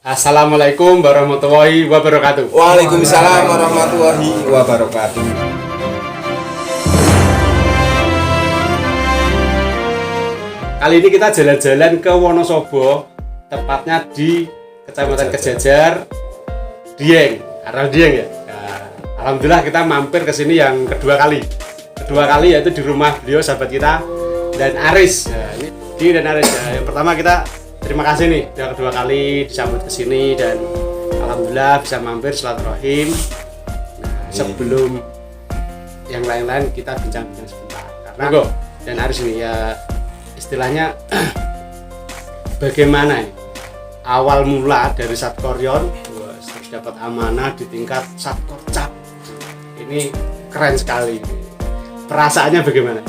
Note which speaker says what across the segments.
Speaker 1: Assalamualaikum warahmatullahi wabarakatuh.
Speaker 2: Waalaikumsalam warahmatullahi wabarakatuh.
Speaker 1: Kali ini kita jalan-jalan ke Wonosobo, tepatnya di Kecamatan Kejajar, Dieng, Arah Dieng ya. Nah, alhamdulillah kita mampir ke sini yang kedua kali. Kedua kali yaitu di rumah beliau sahabat kita dan Aris. Nah, ini Di dan Aris. Nah, yang pertama kita terima kasih nih, yang kedua kali disambut ke sini dan alhamdulillah bisa mampir silaturahim. Nah, sebelum yang lain-lain kita bincang-bincang sebentar. Karena kok dan Aris ini ya istilahnya bagaimana ini awal mula dari Satkoryon terus dapat amanah di tingkat Satkorcap. Ini keren sekali. Perasaannya bagaimana?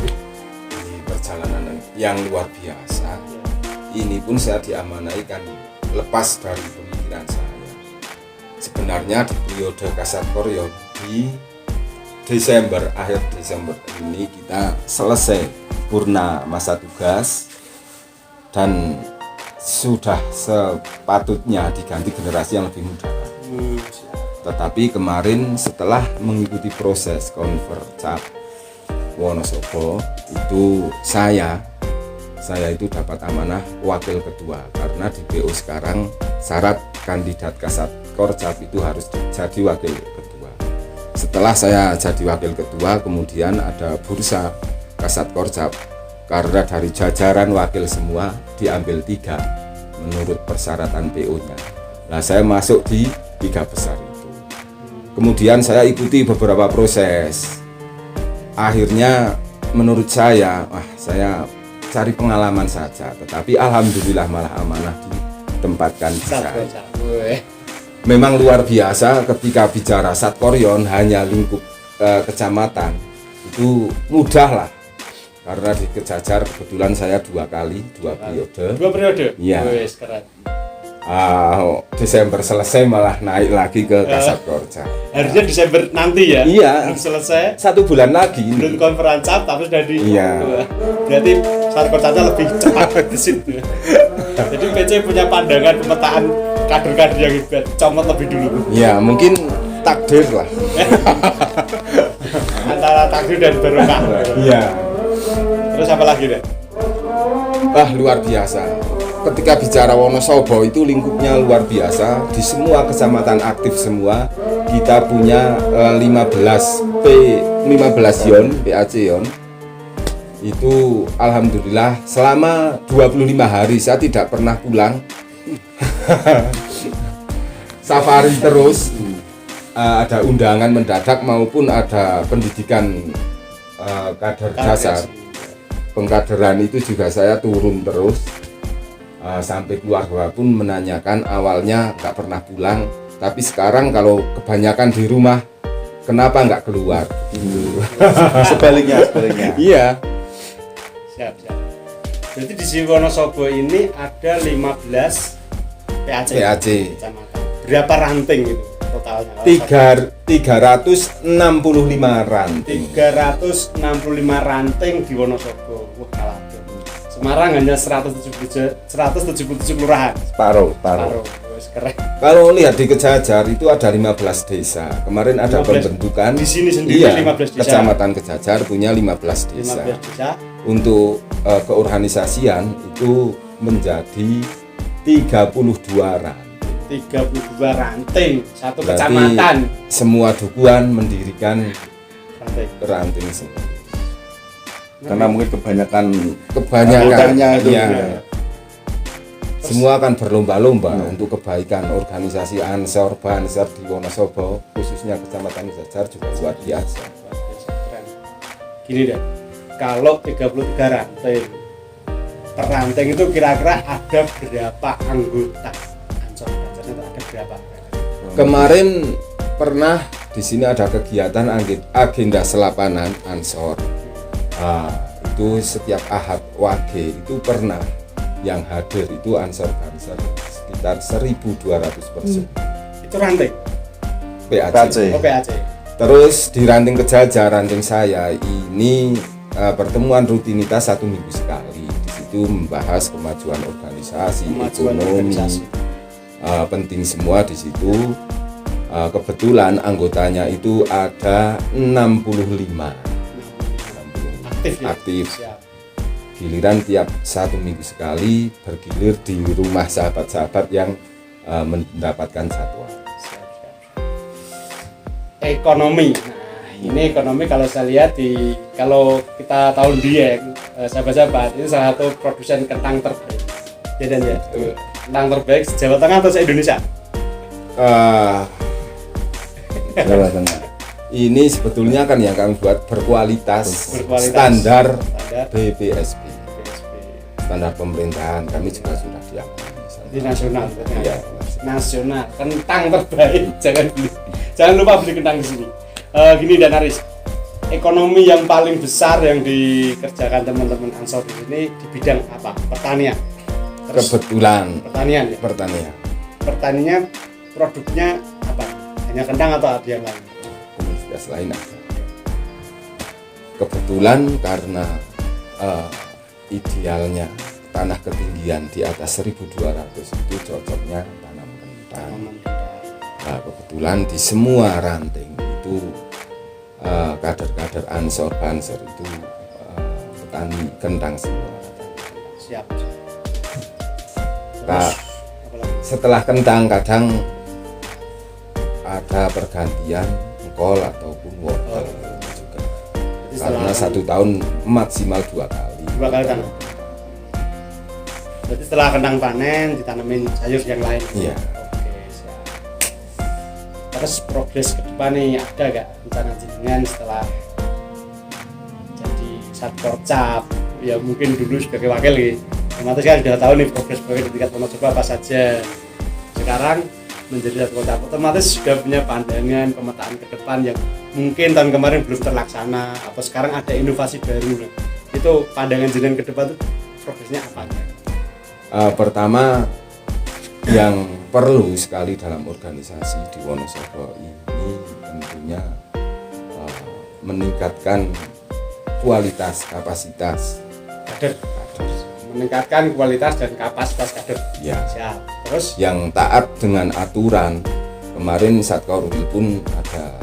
Speaker 2: Ini perjalanan yang luar biasa. Ini pun saya diamanai kan lepas dari pemikiran saya. Sebenarnya di periode Kasatkoryon di Desember, akhir Desember ini kita selesai purna masa tugas dan sudah sepatutnya diganti generasi yang lebih muda. Tetapi kemarin setelah mengikuti proses Konvercap Wonosobo itu saya itu dapat amanah wakil ketua, karena di BO sekarang syarat kandidat Kasatkorcap itu harus jadi wakil ketua. Setelah saya jadi wakil ketua, kemudian ada bursa Kasatkorcap, karena dari jajaran wakil semua diambil 3 menurut persyaratan PO-nya. Nah, saya masuk di 3 besar itu. Kemudian saya ikuti beberapa proses. Akhirnya menurut saya cari pengalaman saja, tetapi alhamdulillah malah amanah ditempatkan di sana. Memang luar biasa ketika bicara Satkoryon hanya lingkup kecamatan itu mudah lah, karena di Kejajar kebetulan saya 2 periode. Iya. Desember selesai malah naik lagi ke Kasatkorcap.
Speaker 1: Harusnya Desember nanti ya?
Speaker 2: Iya.
Speaker 1: Belum selesai.
Speaker 2: 1 bulan lagi.
Speaker 1: Belum Konferencap tapi sudah di.
Speaker 2: Iya.
Speaker 1: Berarti Satkorcapnya lebih cepat di situ. Jadi PC punya pandangan pemetaan kader-kader yang hebat, comot lebih dulu.
Speaker 2: Iya, mungkin takdir lah.
Speaker 1: Antara takdir dan barokah.
Speaker 2: Iya.
Speaker 1: Terus apa lagi deh?
Speaker 2: Luar biasa. Ketika bicara Wonosobo itu lingkupnya luar biasa. Di semua kecamatan aktif semua kita punya 15 yon PAC yon. Itu alhamdulillah selama 25 hari saya tidak pernah pulang. Safari terus. Ada undangan mendadak maupun ada pendidikan kader dasar. Pengkaderan itu juga saya turun terus. Sampai keluarga pun menanyakan, awalnya nggak pernah pulang, tapi sekarang kalau kebanyakan di rumah kenapa nggak keluar
Speaker 1: sebaliknya
Speaker 2: iya.
Speaker 1: Siap. Jadi di Wonosobo ini ada 15 PAC kecamatan. Berapa ranting itu totalnya?
Speaker 2: 365 ranting.
Speaker 1: 365 ranting di Wonosobo. Wah, kalah. Semarang hanya 177 kelurahan.
Speaker 2: Separuh.
Speaker 1: Keren.
Speaker 2: Kalau lihat di Kejajar itu ada 15 desa. Kemarin ada pembentukan.
Speaker 1: Di sini sendiri 15 desa.
Speaker 2: Kecamatan Kejajar punya 15 desa.
Speaker 1: 15 desa.
Speaker 2: Untuk keorganisasian itu menjadi 32 ranting.
Speaker 1: 32 ranting satu
Speaker 2: berarti
Speaker 1: kecamatan.
Speaker 2: Semua dukuhan mendirikan ranting sendiri.
Speaker 3: Karena mungkin kebanyakan
Speaker 2: itu ya. Semua akan berlomba-lomba untuk kebaikan. Organisasi Ansor Banser di Wonosobo khususnya Kecamatan Kejajar juga luar biasa.
Speaker 1: Gini deh, kalau 33 ranting per ranting itu kira-kira ada berapa anggota Ansor Banser? Ada berapa?
Speaker 2: Kemarin pernah di sini ada kegiatan agenda selapanan Ansor. Itu setiap Ahad Wage itu pernah yang hadir itu Ansor Banser sekitar 1.200 person.
Speaker 1: Itu ranting?
Speaker 2: PAC.
Speaker 1: Oh, PAC.
Speaker 2: Terus di ranting Kejajar, ranting saya ini pertemuan rutinitas 1 minggu sekali. Di situ membahas kemajuan organisasi, ekonomi, penting semua di situ. Kebetulan anggotanya itu ada 65
Speaker 1: Aktif ya.
Speaker 2: aktif.
Speaker 1: Siap.
Speaker 2: Giliran tiap 1 minggu sekali bergilir di rumah sahabat-sahabat yang mendapatkan jadwal.
Speaker 1: Siap. Ekonomi. Nah, ini ekonomi kalau saya lihat kalau kita tahu Dieng, sahabat-sahabat, ini salah satu produsen kentang terbaik. Ya dan ya. Kentang terbaik se-Jawa Tengah atau se-Indonesia?
Speaker 3: Jawa Tengah.
Speaker 2: Ini sebetulnya kan yang kami buat berkualitas, standar BPSP, standar pemerintahan. Kami juga sudah diakui
Speaker 1: Di nasional.
Speaker 2: Iya,
Speaker 1: Nasional. Kentang terbaik. Jangan lupa beli kentang di sini. Gini dan Aris, ekonomi yang paling besar yang dikerjakan teman-teman Ansor ini di bidang apa? Pertanian.
Speaker 2: Kebetulan
Speaker 1: Pertanian ya. Pertaniannya produknya apa? Hanya kentang atau ada yang lain?
Speaker 2: komoditas lain ada. Kebetulan karena idealnya tanah ketinggian di atas 1200 itu cocoknya tanam kentang. Nah, kebetulan di semua ranting itu kader-kader Ansor Banser itu petani kentang semua.
Speaker 1: Siap.
Speaker 2: Nah,
Speaker 1: Apa lagi?
Speaker 2: setelah kentang kadang ada pergantian engkol ataupun wortel juga.
Speaker 1: Jadi
Speaker 2: Karena
Speaker 1: setelah
Speaker 2: 1 tahun maksimal 2 kali.
Speaker 1: 2 kali tanam. Berarti setelah kentang panen ditanamin sayur yang lain.
Speaker 2: Iya.
Speaker 1: Oke, siap. Terus progres ke depan nih ada gak rencana jenengan setelah jadi Satpol Cap? Ya mungkin dulu sebagai wakil gitu. Otomatis kan sudah tahu nih progres di tingkat Wonosobo apa saja. Sekarang menjadi Satpol Cap otomatis sudah punya pandangan pemetaan ke depan yang mungkin tahun kemarin belum terlaksana atau sekarang ada inovasi baru. Itu pandangan jenengan ke depan tuh progresnya apa?
Speaker 2: Pertama yang perlu sekali dalam organisasi di Wonosobo ini tentunya meningkatkan kualitas kapasitas
Speaker 1: Kader. Meningkatkan kualitas dan kapasitas kader.
Speaker 2: ya,
Speaker 1: Siap. Terus
Speaker 2: yang taat dengan aturan. Kemarin Satkorwil pun ada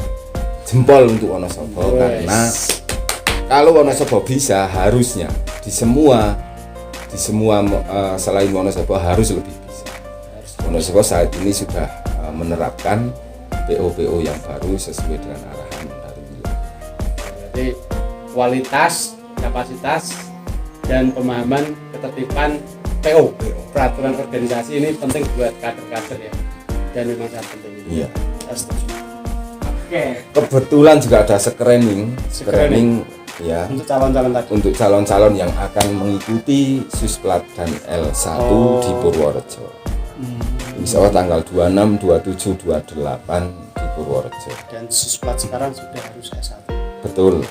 Speaker 2: jempol untuk Wonosobo karena kalau Wonosobo bisa harusnya di semua selain Wonosobo harus lebih bisa. Wonosobo saat ini sudah menerapkan PO yang baru sesuai dengan arahan dari wilayah.
Speaker 1: berarti kualitas, kapasitas dan pemahaman ketertiban PO, peraturan organisasi ini penting buat kader-kader ya. Dan memang sangat penting.
Speaker 2: Iya.
Speaker 1: Saya setuju. Oke.
Speaker 2: Kebetulan juga ada screening ya
Speaker 1: Untuk calon-calon tadi.
Speaker 2: untuk calon-calon yang akan mengikuti Susplat dan L1 di Purworejo. Insya Allah tanggal 26, 27, 28 di Purworejo.
Speaker 1: Dan Susplat sekarang sudah harus S1.
Speaker 2: Betul,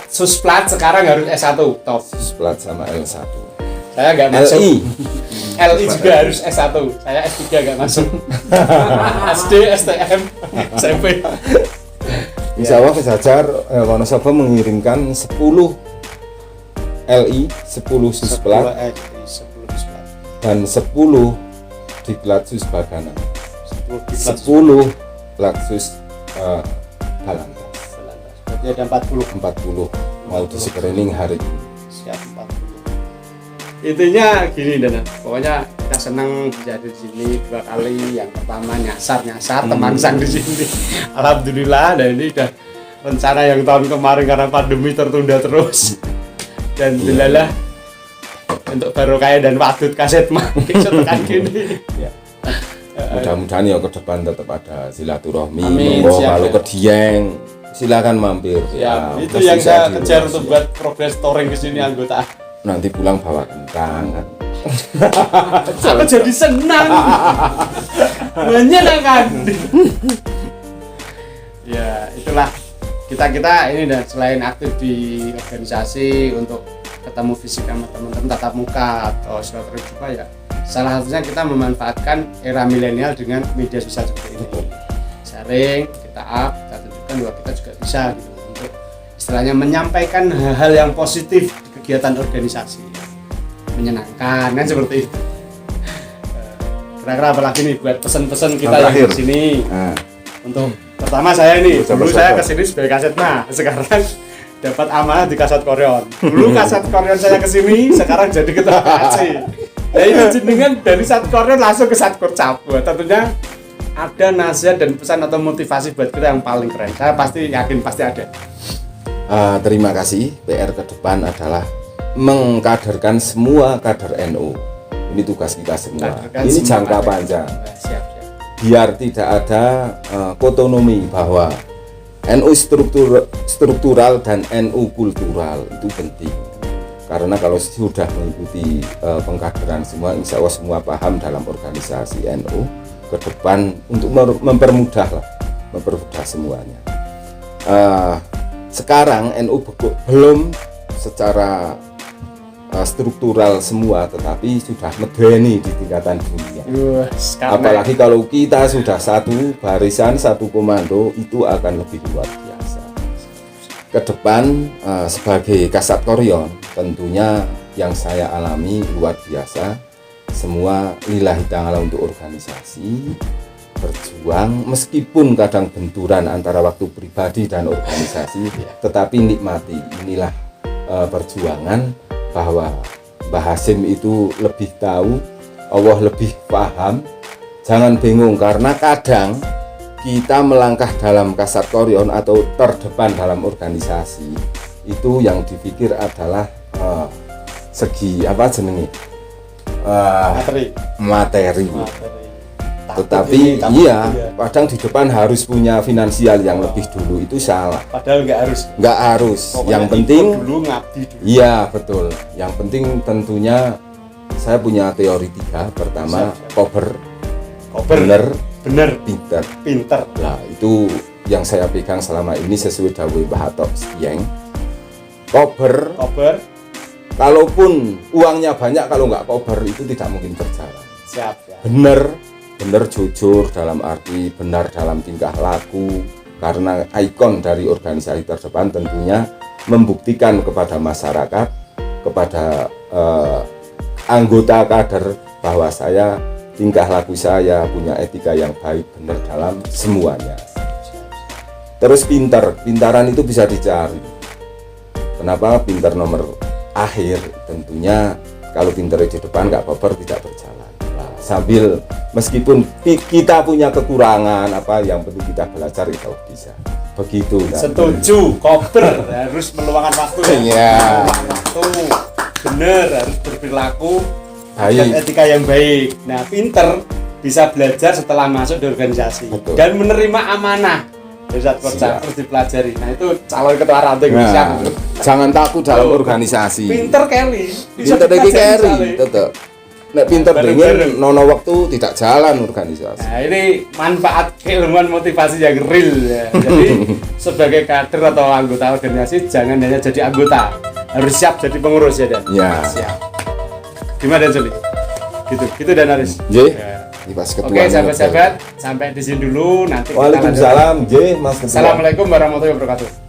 Speaker 1: Susplat sekarang harus S1 top.
Speaker 2: Susplat sama L1.
Speaker 1: Saya nggak masuk.
Speaker 2: LI.
Speaker 1: LI juga harus S1. Saya S3 nggak masuk. SD, STM, SMP.
Speaker 2: Insya Allah Kejajar Wonosobo mengirimkan 10 LI, 10 Susplat
Speaker 1: 10 Susplat.
Speaker 2: dan 10 diklat Susbagana,
Speaker 1: 10
Speaker 2: 10 Laksus Balantas.
Speaker 1: Berarti ada 40.
Speaker 2: 40 mau di screening hari ini.
Speaker 1: Siap 40. Intinya gini Dana, pokoknya kita senang bisa di sini 2 kali. Yang pertama nyasar teman sang di sini. Alhamdulillah, dan ini udah rencana yang tahun kemarin karena pandemi tertunda terus. Dan dilalah untuk barokah dan wadud kaset makin setekan gini.
Speaker 2: Ya. Mudah-mudahan ya ke depan tetap ada silaturahmi.
Speaker 1: Amin,
Speaker 2: Monggo
Speaker 1: siap,
Speaker 2: kalau
Speaker 1: ya.
Speaker 2: ke Dieng silakan mampir.
Speaker 1: Ya, itu
Speaker 2: mesti
Speaker 1: yang saya
Speaker 2: diulas
Speaker 1: kejar
Speaker 2: ya.
Speaker 1: untuk buat progres touring ke sini anggota.
Speaker 2: Nanti pulang bawa kentang kan.
Speaker 1: Aku jadi senang, menyenangkan. Ya itulah kita ini dan selain aktif di organisasi untuk ketemu fisik sama teman-teman tatap muka atau silaturahmi juga ya. Salah satunya kita memanfaatkan era milenial dengan media sosial seperti ini. Sharing, kita up, kita tunjukkan bahwa kita juga bisa gitu untuk istilahnya menyampaikan hal-hal yang positif di kegiatan organisasi. Menyenangkan kan seperti itu. kira-kira apa lagi nih buat pesan-pesan kita
Speaker 3: Yang
Speaker 1: yang
Speaker 3: terakhir.
Speaker 1: di sini.
Speaker 3: Nah,
Speaker 1: Untuk pertama saya ini,
Speaker 3: Bersama
Speaker 1: dulu saya
Speaker 3: siapa?
Speaker 1: kesini sebagai kasetna, sekarang dapat amanah di Kaset Koreon. Dulu Kaset Koreon saya kesini, sekarang jadi ketua KC. Nah ini jenengan dari Sat Koreon langsung ke Satkur Cabu. Tentunya ada nasihat dan pesan atau motivasi buat kita yang paling keren. Saya pasti yakin pasti ada.
Speaker 2: Terima kasih. PR ke depan adalah mengkaderkan semua kader NU. Ini tugas kita semua.
Speaker 1: Kaderkan
Speaker 2: Ini
Speaker 1: semua
Speaker 2: jangka
Speaker 1: kader.
Speaker 2: panjang.
Speaker 1: Nah, siap.
Speaker 2: Biar tidak ada otonomi bahwa NU struktural dan NU kultural itu penting. Karena kalau sudah mengikuti pengkaderan semua, insya Allah semua paham dalam organisasi NU ke depan untuk mempermudah semuanya. Sekarang NU belum secara struktural semua, tetapi sudah medeni di tingkatan dunia. Apalagi kalau kita sudah satu barisan, satu komando, itu akan lebih luar biasa. Ke depan sebagai Kasat Koryon, tentunya yang saya alami luar biasa. Semua lillahi ta'ala untuk organisasi, berjuang meskipun kadang benturan antara waktu pribadi dan organisasi, tetapi nikmati. Inilah perjuangan bahwa Mbah Hasim itu lebih tahu, Allah lebih paham. Jangan bingung karena kadang kita melangkah dalam Kasat Koryon atau terdepan dalam organisasi itu yang dipikir adalah segi apa jenenge materi. Tetapi iya, kadang di depan harus punya finansial yang lebih dulu, itu salah.
Speaker 1: Padahal nggak harus. Pokoknya
Speaker 2: Yang penting
Speaker 1: dulu ngabdi dulu.
Speaker 2: iya betul. Yang penting tentunya saya punya teori 3. Pertama,
Speaker 1: Kober.
Speaker 2: bener,
Speaker 1: Pinter.
Speaker 2: Nah, itu yang saya pegang selama ini sesuai dawuh Mbah Hatok Setieng. Kober, kalaupun uangnya banyak, kalau nggak kober itu tidak mungkin berjalan.
Speaker 1: Siap ya.
Speaker 2: Bener jujur dalam arti benar dalam tingkah laku, karena ikon dari organisasi terdepan tentunya membuktikan kepada masyarakat, kepada anggota kader bahwa saya tingkah laku saya punya etika yang baik, benar dalam semuanya. Terus pintaran itu bisa dicari. Kenapa pintar nomor akhir? Tentunya kalau pintar di depan nggak koper tidak berjalan. Nah, sambil meskipun kita punya kekurangan apa, yang penting kita belajar itu bisa. Begitu.
Speaker 1: Setuju, koper harus meluangkan waktu ya.
Speaker 2: Iya.
Speaker 1: Waktu bener, harus berperilaku
Speaker 2: Baik.
Speaker 1: dan etika yang baik. Nah, pinter bisa belajar setelah masuk di organisasi.
Speaker 2: Betul.
Speaker 1: Dan menerima amanah dari saat kerja
Speaker 2: Siap.
Speaker 1: terus dipelajari. Nah, itu calon ketua ranting.
Speaker 2: Nah,
Speaker 1: Siap.
Speaker 2: jangan takut dalam
Speaker 1: Tuh,
Speaker 2: organisasi.
Speaker 1: Pinter Kelly bisa
Speaker 2: Pinter iki
Speaker 1: dipelajari
Speaker 2: carry
Speaker 1: misalnya.
Speaker 2: tetep. Nek pinter
Speaker 1: Bareng-bareng.
Speaker 2: dingin nono waktu tidak jalan organisasi.
Speaker 1: Nah, ini manfaat keilmuan motivasi yang real ya. Jadi sebagai kader atau anggota organisasi jangan hanya jadi anggota, harus siap jadi pengurus ya Dan.
Speaker 2: Ya.
Speaker 1: Siap. Gimana Dan Suli? Gitu Dan Aris.
Speaker 2: Nggih.
Speaker 1: Ya.
Speaker 2: Ini pas
Speaker 1: Oke
Speaker 2: ketuanya.
Speaker 1: sahabat-sahabat, sampai di sini dulu. Nanti kita lanjut.
Speaker 2: Waalaikumsalam, nggih Mas Ketua.
Speaker 1: Assalamualaikum warahmatullahi wabarakatuh.